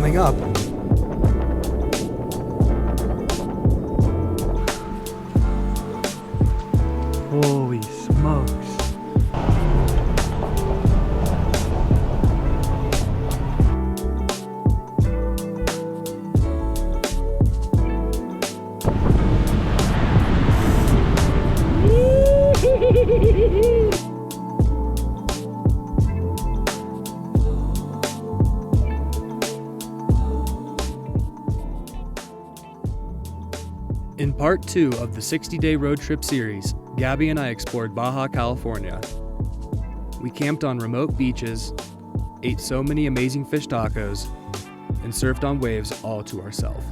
coming up. Holy smokes. In part 2 of the 60-day road trip series, Gabby and I explored Baja California. We camped on remote beaches, ate so many amazing fish tacos, and surfed on waves all to ourselves.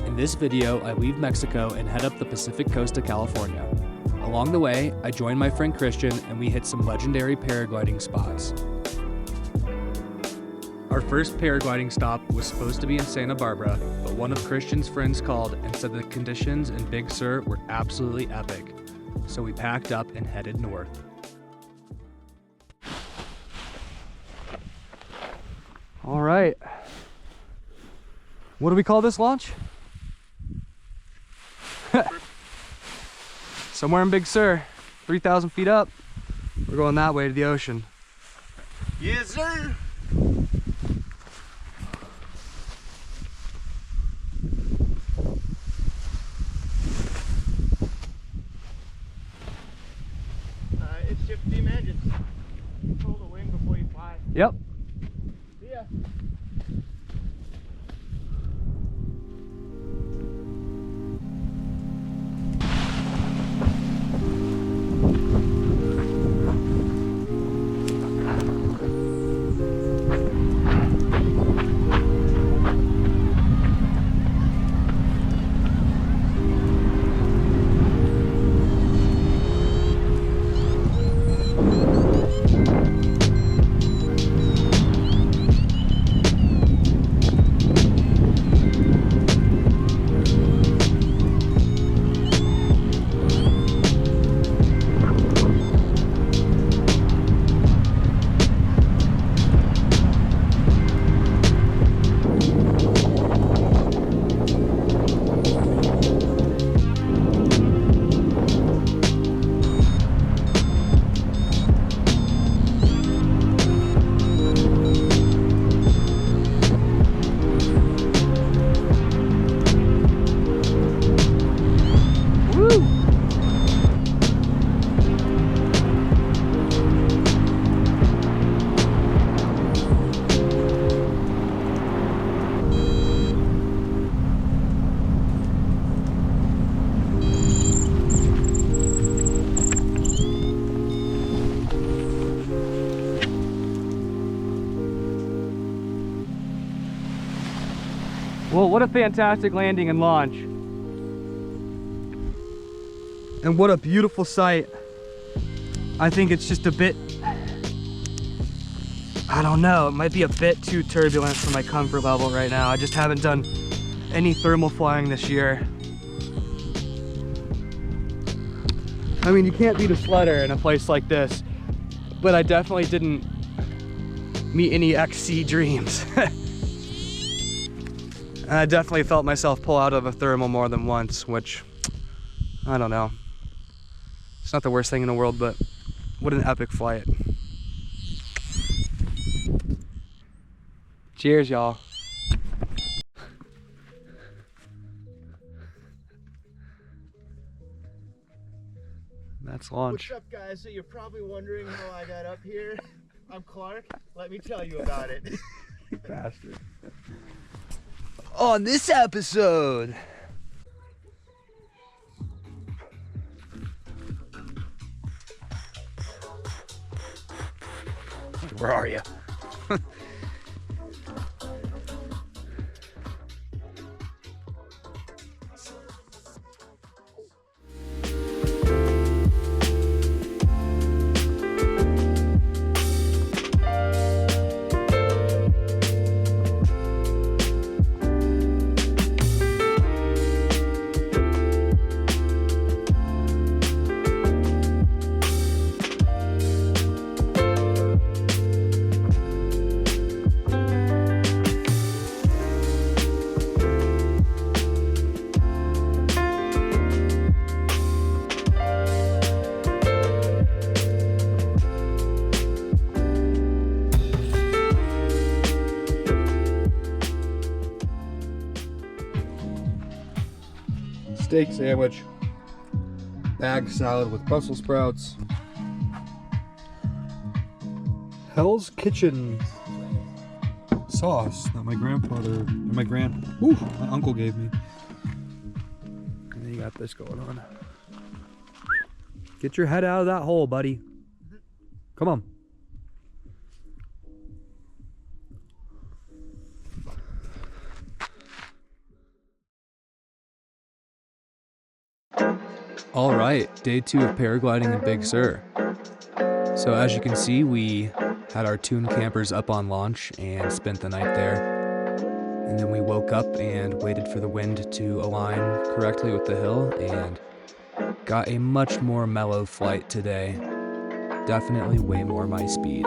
In this video, I leave Mexico and head up the Pacific coast of California. Along the way, I joined my friend Christian and we hit some legendary paragliding spots. Our first paragliding stop was supposed to be in Santa Barbara, but one of Christian's friends called and said the conditions in Big Sur were absolutely epic. So we packed up and headed north. All right. What do we call this launch? Somewhere in Big Sur, 3,000 feet up. We're going that way to the ocean. Yes, sir. It's shift beam engines. Control the wing before you fly. Yep. See ya. Well, what a fantastic landing and launch. And what a beautiful sight. I think it's just a bit, I don't know, it might be a bit too turbulent for my comfort level right now. I just haven't done any thermal flying this year. I mean, you can't beat a sledder in a place like this, but I definitely didn't meet any XC dreams. And I definitely felt myself pull out of a thermal more than once, which, I don't know. It's not the worst thing in the world, but what an epic flight. Cheers, y'all. That's launch. What's up, guys? So you're probably wondering how I got up here. I'm Clark. Let me tell you about it. Bastard. On this episode, where are you? steak sandwich, bag salad with Brussels sprouts, Hell's Kitchen sauce that my uncle gave me. And then you got this going on. Get your head out of that hole, buddy. Come on. All right, day 2 of paragliding in Big Sur. So as you can see, we had our tuned campers up on launch and spent the night there. And then we woke up and waited for the wind to align correctly with the hill and got a much more mellow flight today. Definitely way more my speed.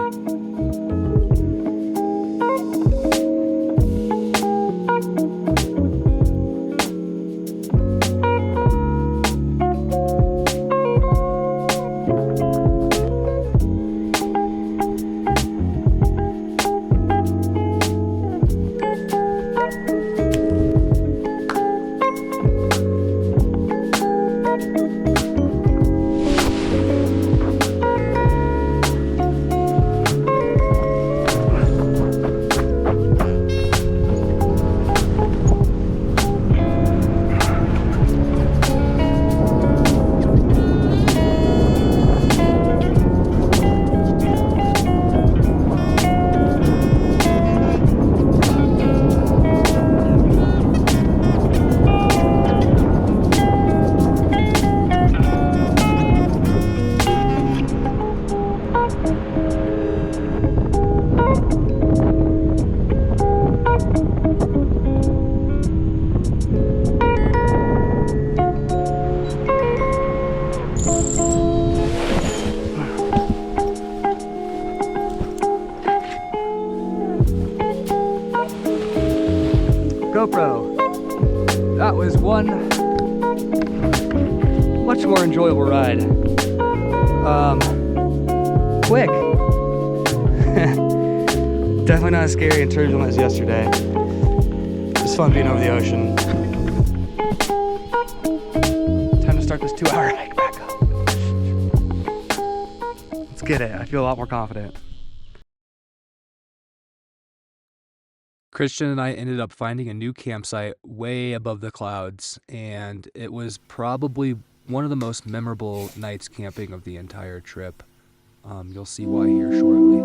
GoPro. That was one much more enjoyable ride. Quick. Definitely not as scary and turbulent as yesterday. It's fun being over the ocean. Time to start this 2-hour hike back up. Let's get it. I feel a lot more confident. Christian and I ended up finding a new campsite way above the clouds, and it was probably one of the most memorable nights camping of the entire trip. You'll see why here shortly.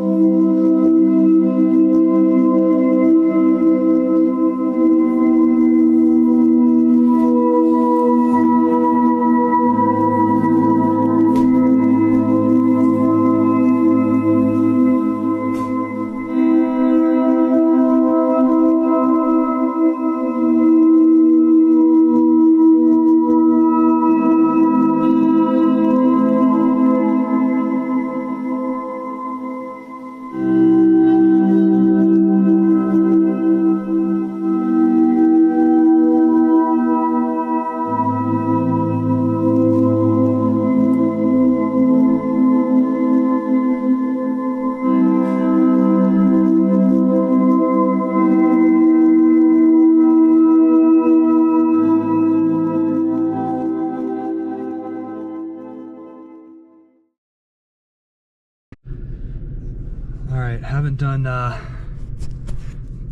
Alright, haven't done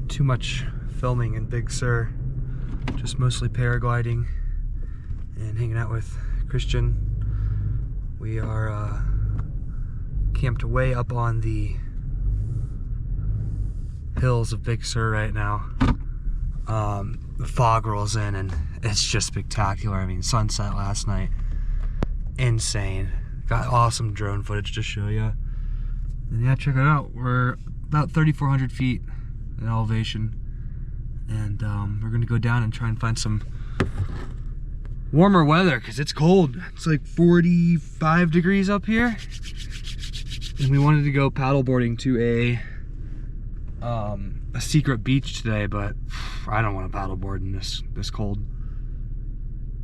too much filming in Big Sur, just mostly paragliding and hanging out with Christian. We are camped way up on the hills of Big Sur right now. The fog rolls in and it's just spectacular. I mean, sunset last night, insane. Got awesome drone footage to show you. And yeah, check it out. We're about 3,400 feet in elevation, and we're gonna go down and try and find some warmer weather because it's cold. It's like 45 degrees up here, and we wanted to go paddleboarding to a secret beach today, but I don't want to paddleboard in this cold.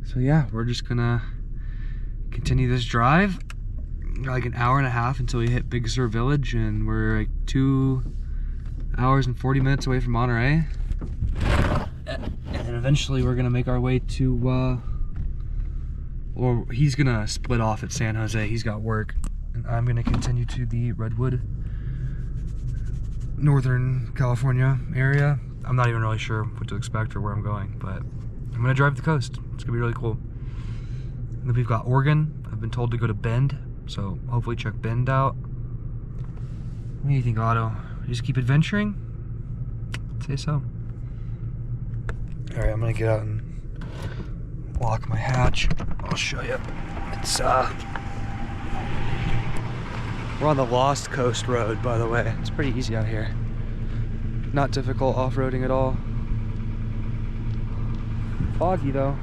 So yeah, we're just gonna continue this drive. Like an hour and a half until we hit Big Sur Village, and we're like 2 hours and 40 minutes away from Monterey. And eventually we're gonna make our way to or he's gonna split off at San Jose. He's got work, and I'm gonna continue to the Redwood, Northern California area. I'm not even really sure what to expect or where I'm going, but I'm gonna drive the coast. It's gonna be really cool. And then we've got Oregon. I've been told to go to Bend, so hopefully check Bend out. What do you think, Otto? Just keep adventuring? I'd say so. Alright, I'm gonna get out and lock my hatch. I'll show you. It's we're on the Lost Coast Road, by the way. It's pretty easy out here. Not difficult off-roading at all. Foggy though.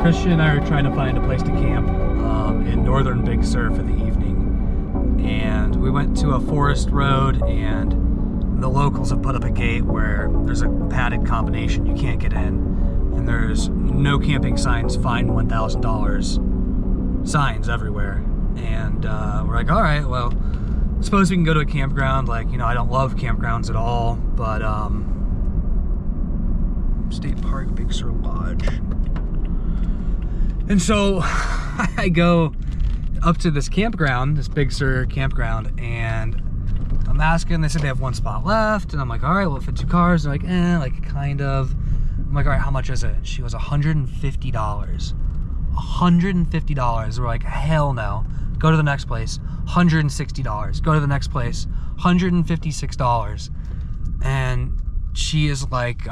Christian and I are trying to find a place to camp in northern Big Sur for the evening, and we went to a forest road, and the locals have put up a gate where there's a padded combination, you can't get in, and there's no camping signs, fine $1,000 signs everywhere, and we're like, all right, well, I suppose we can go to a campground. Like, you know, I don't love campgrounds at all, but State Park, Big Sur Lodge. And so I go up to this campground, this Big Sur campground, and I'm asking, they said they have one spot left, and I'm like, all right, well, it fit 2 cars. They're like, like kind of. I'm like, all right, how much is it? She goes, $150. $150. We're like, hell no. Go to the next place, $160. Go to the next place, $156. And she is like,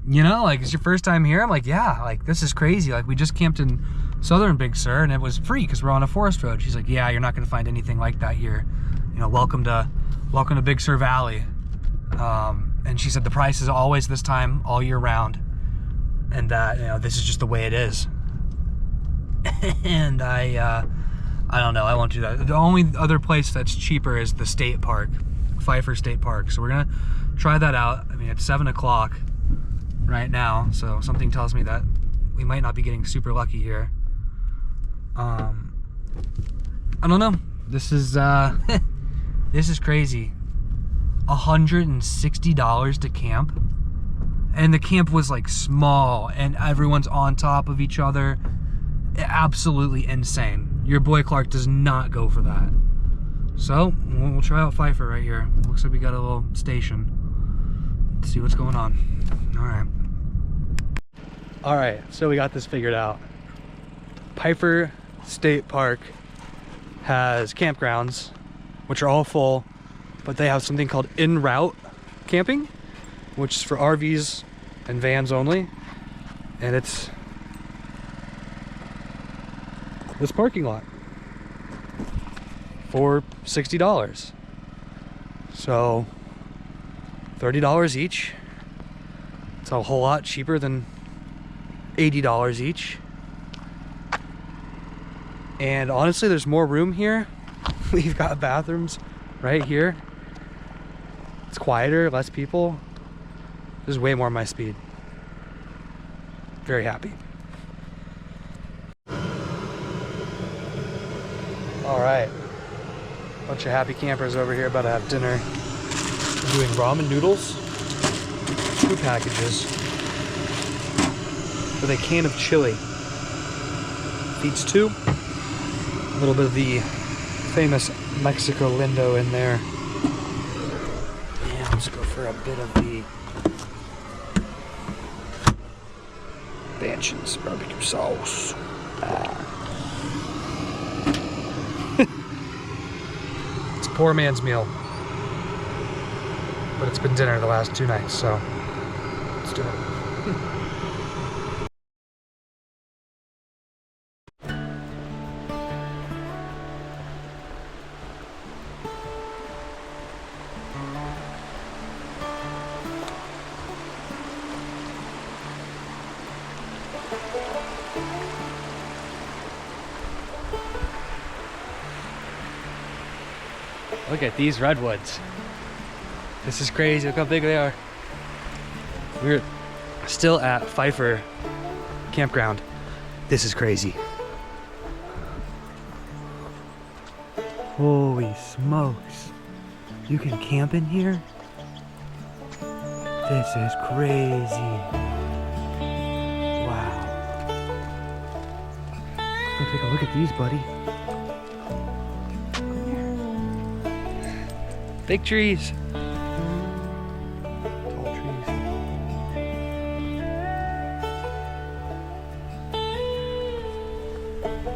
you know, like, it's your first time here? I'm like, yeah, like, this is crazy. Like, we just camped in southern Big Sur, and it was free because we're on a forest road. She's like, yeah, you're not going to find anything like that here. You know, welcome to Big Sur Valley. And she said the price is always this time all year round, and that, you know, this is just the way it is. And I don't know, I won't do that. The only other place that's cheaper is the state park, Pfeiffer State Park. So we're gonna try that out. I mean, it's 7 o'clock right now, so something tells me that we might not be getting super lucky here. I don't know. This is this is crazy. $160 to camp, and the camp was like small, and everyone's on top of each other. Absolutely insane. Your boy Clark does not go for that. So we'll try out Pfeiffer right here. Looks like we got a little station. Let's see what's going on. All right. All right, so we got this figured out. Piper State Park has campgrounds, which are all full, but they have something called en route camping, which is for RVs and vans only. And it's this parking lot for $60. So $30 each. It's a whole lot cheaper than $80 each. And honestly, there's more room here. We've got bathrooms right here. It's quieter, less people. This is way more my speed. Very happy. All right, bunch of happy campers over here about to have dinner. We're doing ramen noodles, 2 packages, with a can of chili. Feeds 2. A little bit of the famous Mexico Lindo in there. And let's go for a bit of the Banshees barbecue sauce. It's a poor man's meal, but it's been dinner the last 2 nights, so let's do it. Look at these redwoods. This is crazy. Look how big they are. We're still at Pfeiffer Campground. This is crazy. Holy smokes. You can camp in here? This is crazy. Wow. Let's take a look at these, buddy. Big trees. Tall trees.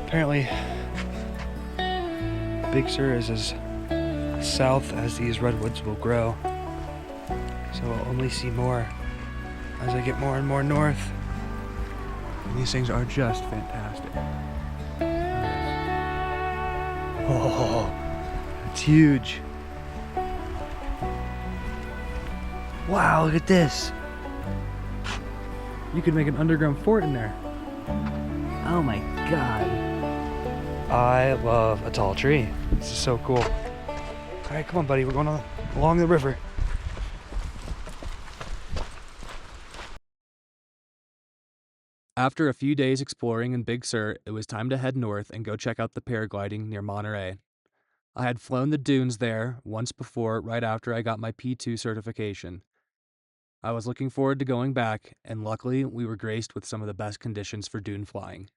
Apparently, Big Sur is as south as these redwoods will grow. So I'll only see more as I get more and more north. And these things are just fantastic. Oh, it's huge. Wow, look at this. You could make an underground fort in there. Oh my god. I love a tall tree. This is so cool. All right, come on, buddy. We're going along the river. After a few days exploring in Big Sur, it was time to head north and go check out the paragliding near Monterey. I had flown the dunes there once before, right after I got my P2 certification. I was looking forward to going back, and luckily we were graced with some of the best conditions for dune flying.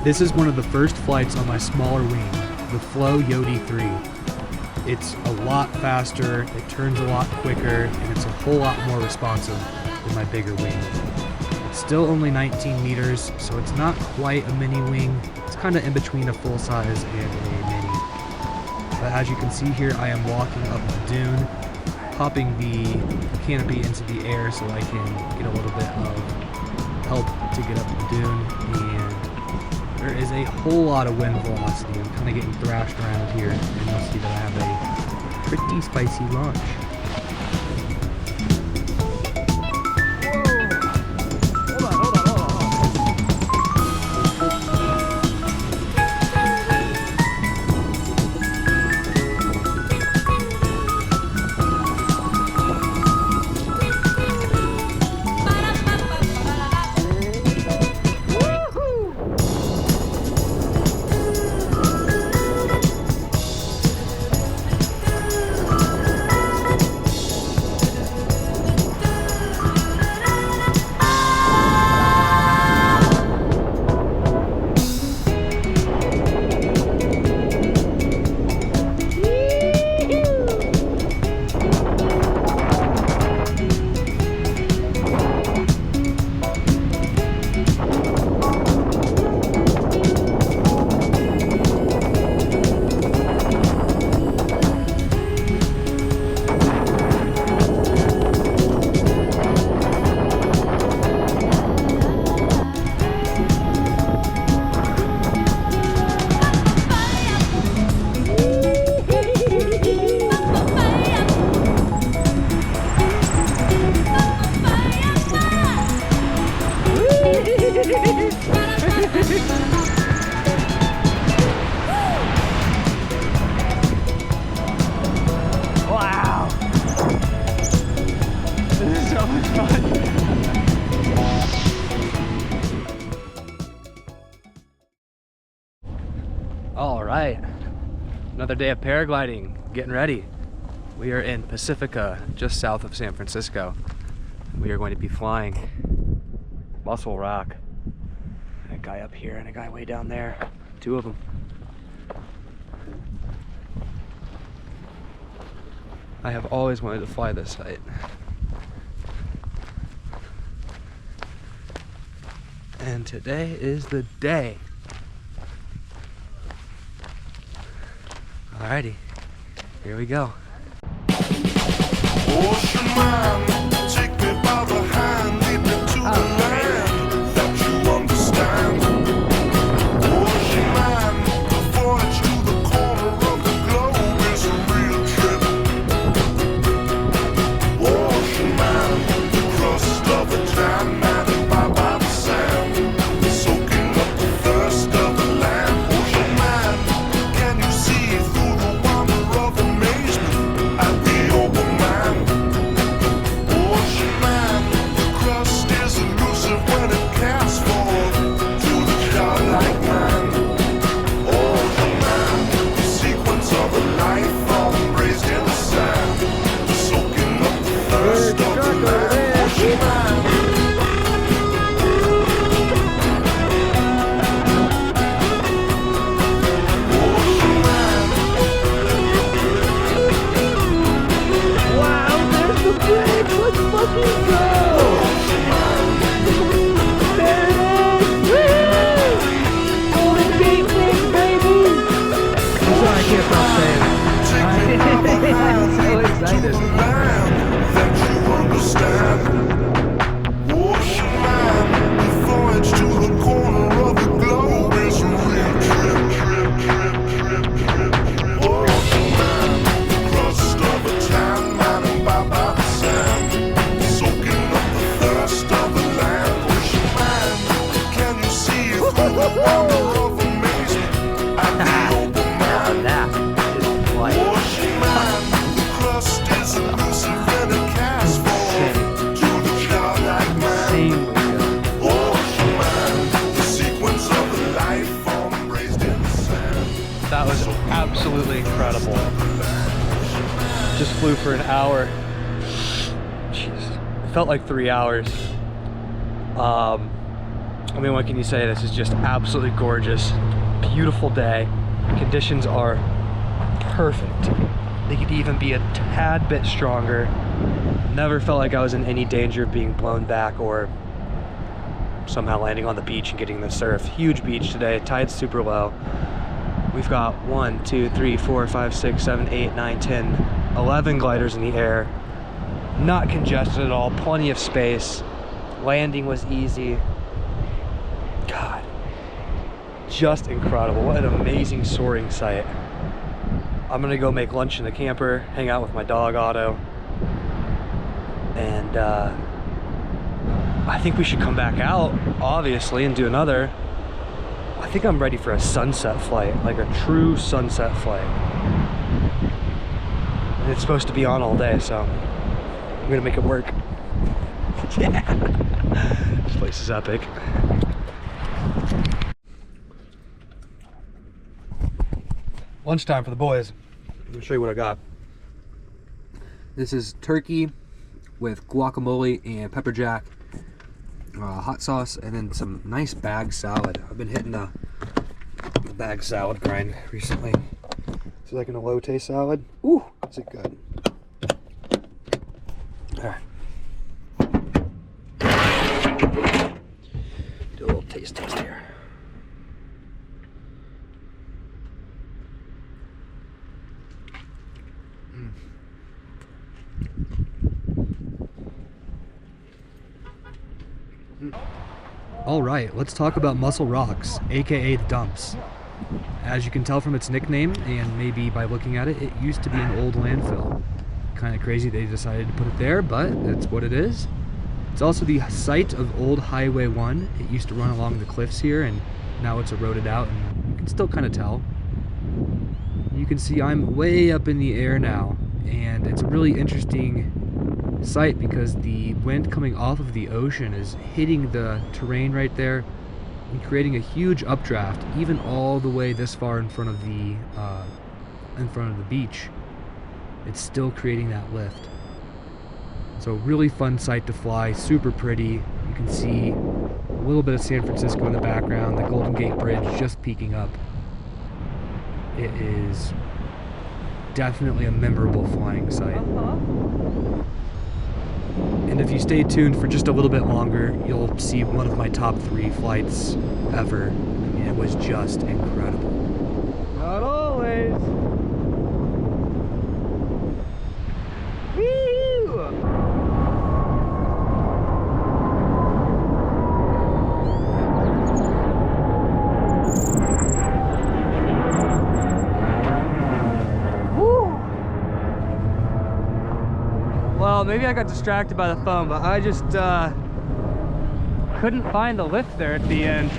This is one of the first flights on my smaller wing, the Flow Yodi 3. It's a lot faster, it turns a lot quicker, and it's a whole lot more responsive than my bigger wing. It's still only 19 meters, so it's not quite a mini wing. It's kind of in between a full size and a mini. But as you can see here, I am walking up the dune, popping the canopy into the air so I can get a little bit of help to get up the dune, and there is a whole lot of wind velocity. I'm kind of getting thrashed around here, and you'll see that I have a pretty spicy launch. Wow! This is so much fun! All right, another day of paragliding, getting ready. We are in Pacifica, just south of San Francisco. We are going to be flying Muscle Rock. A guy up here and a guy way down there, two of them. I have always wanted to fly this site. And today is the day. Alrighty, here we go. Ocean man, take me by the hand, lead me to the land that you understand. Ocean man, the voyage to the corner of the globe is a real trip. Ocean man, the crust of a jam, man, by the sand, soaking up the thirst of the land. Ocean man, can you see through the wonder of amazement at the open man? Ocean man, the crust is elusive when it casts forth to the childlike man. Ocean man, the sequence of a life all embraced in the sand, soaking up the thirst of the land. Ocean man. Ocean man. Wow, there's the bridge! Let's fucking go! There it is! Woo! Golden Gate Bridge, baby! That's what I can't stop saying. I'm so excited. That you understand. Ocean man, the voyage to the corner of the globe is a real trip. Ocean man, the crust of a tan man and by the sand, soaking up the thirst of the land. Ocean man, can you see through the wonder of amazement at the open man? Ocean man, the crust is elusive and it casts forth to the childlike man. Ocean man, the sequence of a life all embraced in the sand. That was absolutely incredible. Just flew for an hour. Jeez, it felt like 3 hours. I mean, what can you say? This is just absolutely gorgeous. Beautiful day. Conditions are perfect. They could even be a tad bit stronger. Never felt like I was in any danger of being blown back or somehow landing on the beach and getting the surf. Huge beach today, tide's super low. We've got 1, 2, 3, 4, 5, 6, 7, 8, 9, 10, 11 gliders in the air. Not congested at all, plenty of space. Landing was easy. God, just incredible. What an amazing soaring sight. I'm gonna go make lunch in the camper, hang out with my dog Otto, and I think we should come back out, obviously, and do another. I think I'm ready for a sunset flight, like a true sunset flight. And it's supposed to be on all day, so I'm gonna make it work. Yeah, this place is epic. Lunchtime for the boys. I'm gonna show you what I got. This is turkey with guacamole and pepper jack, hot sauce, and then some nice bag salad. I've been hitting the bag salad grind recently. It's like an elote salad. Ooh, is it good? All right. Do a little taste here. All right, let's talk about Muscle Rocks, aka the Dumps. As you can tell from its nickname, and maybe by looking at it, it used to be an old landfill. Kind of crazy they decided to put it there, but that's what it is. It's also the site of old Highway 1. It used to run along the cliffs here, and now it's eroded out, and you can still kind of tell. You can see I'm way up in the air now, and it's a really interesting site because the wind coming off of the ocean is hitting the terrain right there and creating a huge updraft, even all the way this far in front of the beach. It's still creating that lift. So really fun site to fly, super pretty. You can see a little bit of San Francisco in the background, the Golden Gate Bridge just peeking up. It is definitely a memorable flying site. And if you stay tuned for just a little bit longer, you'll see one of my top 3 flights ever. I mean, it was just incredible. Not always. Well, maybe I got distracted by the phone, but I just couldn't find the lift there at the end.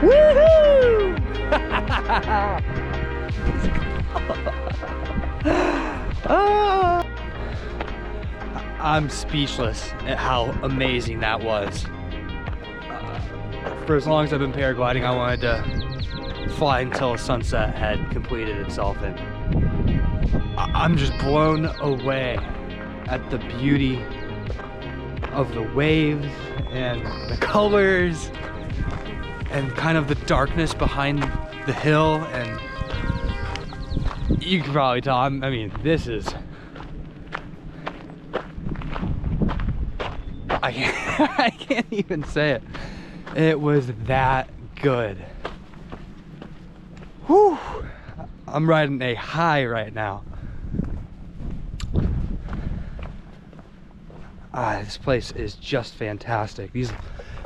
Woohoo! I'm speechless at how amazing that was. For as long as I've been paragliding, I wanted to fly until sunset had completed itself, and I'm just blown away at the beauty of the waves and the colors and kind of the darkness behind the hill. And you can probably tell, I mean, this is, I can't even say it. It was that good. Whew. I'm riding a high right now. This place is just fantastic. These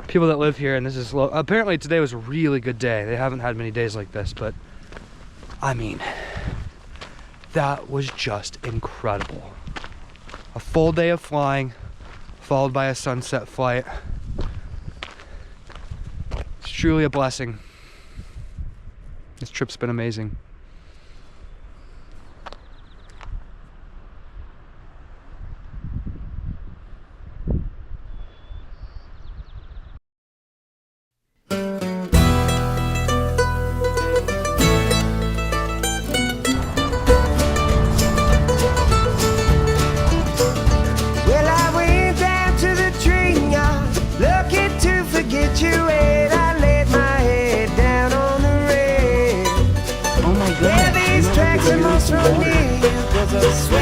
people that live here, and this is apparently today was a really good day. They haven't had many days like this, but I mean, that was just incredible. A full day of flying, followed by a sunset flight. It's truly a blessing. This trip's been amazing. Well, I went down to the train yard, looking to forget you, and I laid my head down on the rail. Oh my god. Yeah, these tracks are most familiar, 'cause I swear